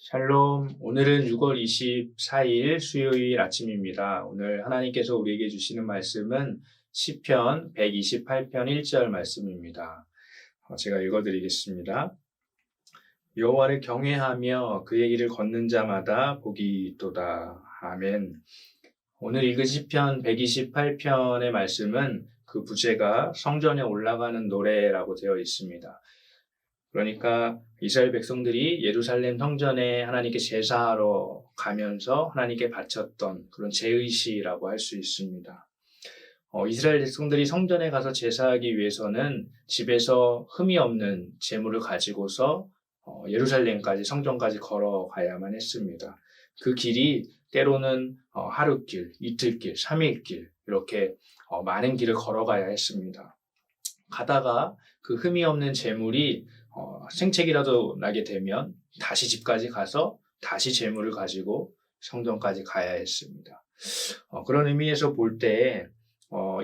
샬롬, 오늘은 6월 24일 수요일 아침입니다. 오늘 하나님께서 우리에게 주시는 말씀은 시편 128편 1절 말씀입니다. 제가 읽어드리겠습니다. 여호와를 경외하며 그의 길을 걷는 자마다 복이 있도다. 아멘. 오늘 읽은 시편 128편의 말씀은 그 부제가 성전에 올라가는 노래라고 되어 있습니다. 그러니까 이스라엘 백성들이 예루살렘 성전에 하나님께 제사하러 가면서 하나님께 바쳤던 그런 제의시라고 할 수 있습니다. 이스라엘 백성들이 성전에 가서 제사하기 위해서는 집에서 흠이 없는 제물을 가지고서 예루살렘까지 성전까지 걸어가야만 했습니다. 그 길이 때로는 하루길, 이틀길, 3일길 이렇게 많은 길을 걸어가야 했습니다. 가다가 그 흠이 없는 제물이 생책이라도 나게 되면 다시 집까지 가서 다시 제물을 가지고 성전까지 가야 했습니다. 그런 의미에서 볼 때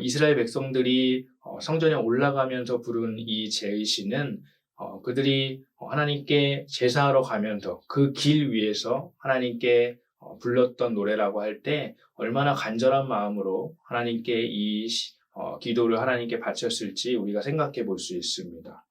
이스라엘 백성들이 성전에 올라가면서 부른 이 제의시는 그들이 하나님께 제사하러 가면서 그 길 위에서 하나님께 불렀던 노래라고 할 때 얼마나 간절한 마음으로 하나님께 이 기도를 하나님께 바쳤을지 우리가 생각해 볼 수 있습니다.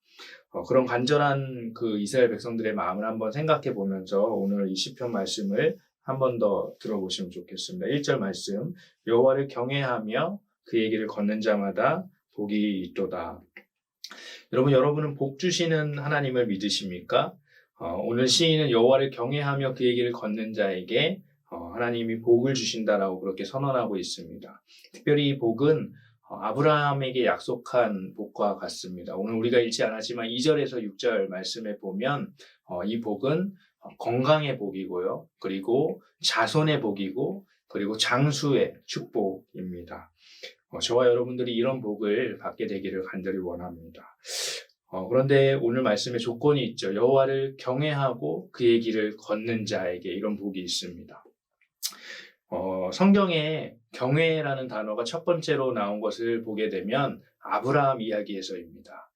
그런 간절한 그 이스라엘 백성들의 마음을 한번 생각해 보면서 오늘 이 시편 말씀을 한 번 더 들어보시면 좋겠습니다. 1절 말씀, 여호와를 경외하며 그의 길을 걷는 자마다 복이 있도다. 여러분은 복 주시는 하나님을 믿으십니까? 오늘 시인은 여호와를 경외하며 그의 길을 걷는 자에게 하나님이 복을 주신다라고 그렇게 선언하고 있습니다. 특별히 이 복은 아브라함에게 약속한 복과 같습니다. 오늘 우리가 읽지 않았지만 2절에서 6절 말씀에 보면 이 복은 건강의 복이고요. 그리고 자손의 복이고 그리고 장수의 축복입니다. 저와 여러분들이 이런 복을 받게 되기를 간절히 원합니다. 그런데 오늘 말씀에 조건이 있죠. 여호와를 경외하고 그의 길을 걷는 자에게 이런 복이 있습니다. 성경에 경외라는 단어가 첫 번째로 나온 것을 보게 되면 아브라함 이야기에서입니다.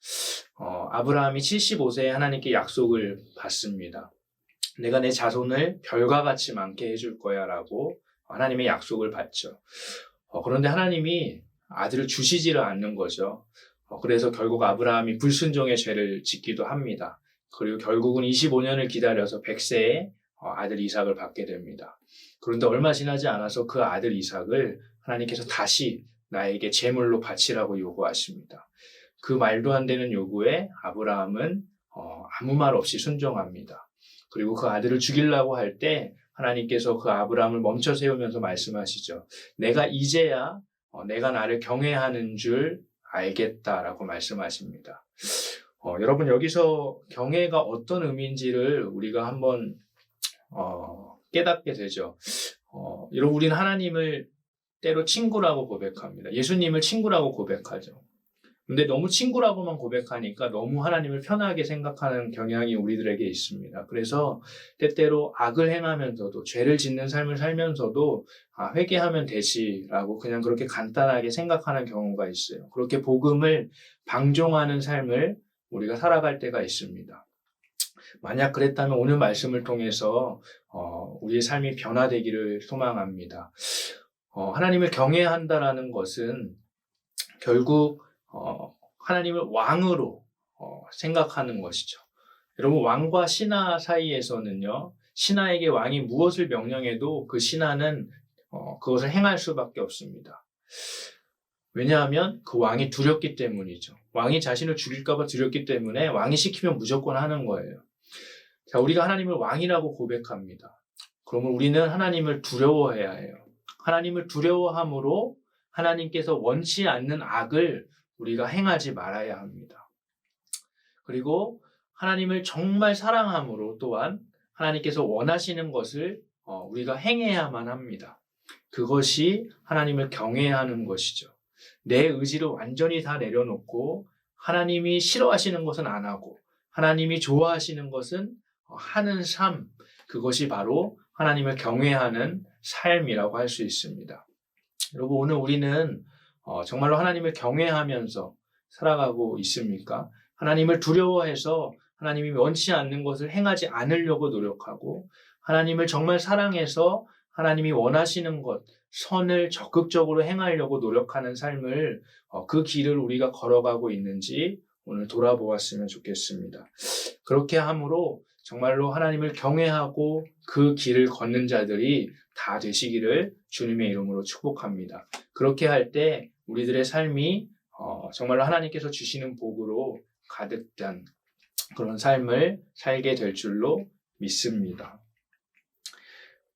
아브라함이 75세에 하나님께 약속을 받습니다. 내가 내 자손을 별과 같이 많게 해줄 거야 라고 하나님의 약속을 받죠. 그런데 하나님이 아들을 주시지를 않는 거죠. 그래서 결국 아브라함이 불순종의 죄를 짓기도 합니다. 그리고 결국은 25년을 기다려서 100세에 아들 이삭을 받게 됩니다. 그런데 얼마 지나지 않아서 그 아들 이삭을 하나님께서 다시 나에게 제물로 바치라고 요구하십니다. 그 말도 안 되는 요구에 아브라함은 아무 말 없이 순종합니다. 그리고 그 아들을 죽이려고 할 때 하나님께서 그 아브라함을 멈춰 세우면서 말씀하시죠. 내가 이제야 내가 나를 경외하는 줄 알겠다라고 말씀하십니다. 여러분 여기서 경외가 어떤 의미인지를 우리가 한번 깨닫게 되죠. 여러분 우리는 하나님을 때로 친구라고 고백합니다. 예수님을 친구라고 고백하죠. 근데 너무 친구라고만 고백하니까 너무 하나님을 편하게 생각하는 경향이 우리들에게 있습니다. 그래서 때때로 악을 행하면서도 죄를 짓는 삶을 살면서도 회개하면 되지라고 그냥 그렇게 간단하게 생각하는 경우가 있어요. 그렇게 복음을 방종하는 삶을 우리가 살아갈 때가 있습니다. 만약 그랬다면 오늘 말씀을 통해서 우리의 삶이 변화되기를 소망합니다. 하나님을 경외한다라는 것은 결국 하나님을 왕으로 생각하는 것이죠. 여러분 왕과 신하 사이에서는요. 신하에게 왕이 무엇을 명령해도 그 신하는 그것을 행할 수밖에 없습니다. 왜냐하면 그 왕이 두렵기 때문이죠. 왕이 자신을 죽일까 봐 두렵기 때문에 왕이 시키면 무조건 하는 거예요. 자, 우리가 하나님을 왕이라고 고백합니다. 그러면 우리는 하나님을 두려워해야 해요. 하나님을 두려워함으로 하나님께서 원치 않는 악을 우리가 행하지 말아야 합니다. 그리고 하나님을 정말 사랑함으로 또한 하나님께서 원하시는 것을 우리가 행해야만 합니다. 그것이 하나님을 경외하는 것이죠. 내 의지를 완전히 다 내려놓고 하나님이 싫어하시는 것은 안 하고 하나님이 좋아하시는 것은 하는 삶, 그것이 바로 하나님을 경외하는 삶이라고 할 수 있습니다. 여러분 오늘 우리는 정말로 하나님을 경외하면서 살아가고 있습니까? 하나님을 두려워해서 하나님이 원치 않는 것을 행하지 않으려고 노력하고 하나님을 정말 사랑해서 하나님이 원하시는 것, 선을 적극적으로 행하려고 노력하는 삶을 그 길을 우리가 걸어가고 있는지 오늘 돌아보았으면 좋겠습니다. 그렇게 함으로 정말로 하나님을 경외하고 그 길을 걷는 자들이 다 되시기를 주님의 이름으로 축복합니다. 그렇게 할 때 우리들의 삶이 정말로 하나님께서 주시는 복으로 가득 찬 그런 삶을 살게 될 줄로 믿습니다.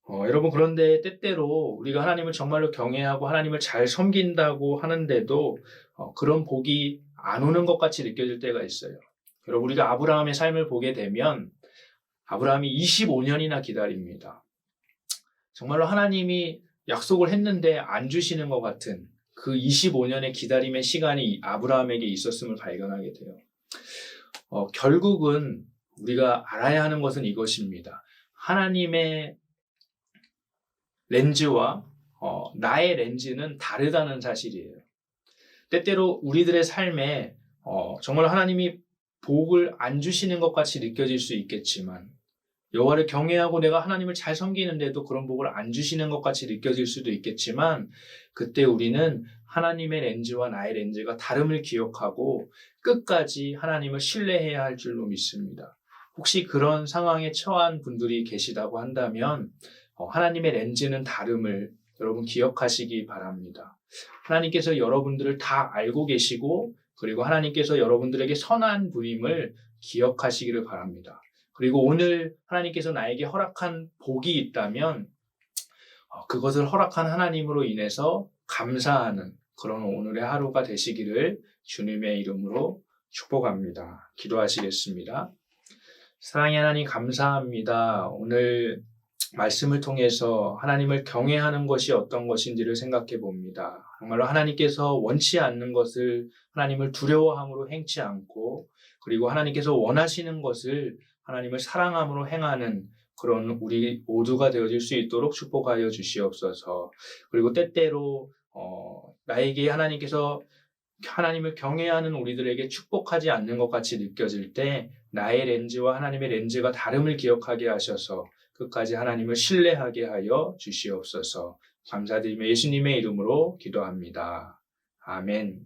여러분, 그런데 때때로 우리가 하나님을 정말로 경외하고 하나님을 잘 섬긴다고 하는데도 그런 복이 안 오는 것 같이 느껴질 때가 있어요. 여러분, 우리가 아브라함의 삶을 보게 되면 아브라함이 25년이나 기다립니다. 정말로 하나님이 약속을 했는데 안 주시는 것 같은 그 25년의 기다림의 시간이 아브라함에게 있었음을 발견하게 돼요. 결국은 우리가 알아야 하는 것은 이것입니다. 하나님의 렌즈와 나의 렌즈는 다르다는 사실이에요. 때때로 우리들의 삶에 정말 하나님이 복을 안 주시는 것 같이 느껴질 수 있겠지만 여호와를 경외하고 내가 하나님을 잘 섬기는데도 그런 복을 안 주시는 것 같이 느껴질 수도 있겠지만 그때 우리는 하나님의 렌즈와 나의 렌즈가 다름을 기억하고 끝까지 하나님을 신뢰해야 할 줄로 믿습니다. 혹시 그런 상황에 처한 분들이 계시다고 한다면 하나님의 렌즈는 다름을 여러분 기억하시기 바랍니다. 하나님께서 여러분들을 다 알고 계시고 그리고 하나님께서 여러분들에게 선한 분임을 기억하시기를 바랍니다. 그리고 오늘 하나님께서 나에게 허락한 복이 있다면 그것을 허락한 하나님으로 인해서 감사하는 그런 오늘의 하루가 되시기를 주님의 이름으로 축복합니다. 기도하시겠습니다. 사랑의 하나님 감사합니다. 오늘 말씀을 통해서 하나님을 경외하는 것이 어떤 것인지를 생각해 봅니다. 정말로 하나님께서 원치 않는 것을 하나님을 두려워함으로 행치 않고 그리고 하나님께서 원하시는 것을 하나님을 사랑함으로 행하는 그런 우리 모두가 되어질 수 있도록 축복하여 주시옵소서. 그리고 때때로 나에게 하나님께서 하나님을 경외하는 우리들에게 축복하지 않는 것 같이 느껴질 때 나의 렌즈와 하나님의 렌즈가 다름을 기억하게 하셔서 끝까지 하나님을 신뢰하게 하여 주시옵소서. 감사드리며 예수님의 이름으로 기도합니다. 아멘.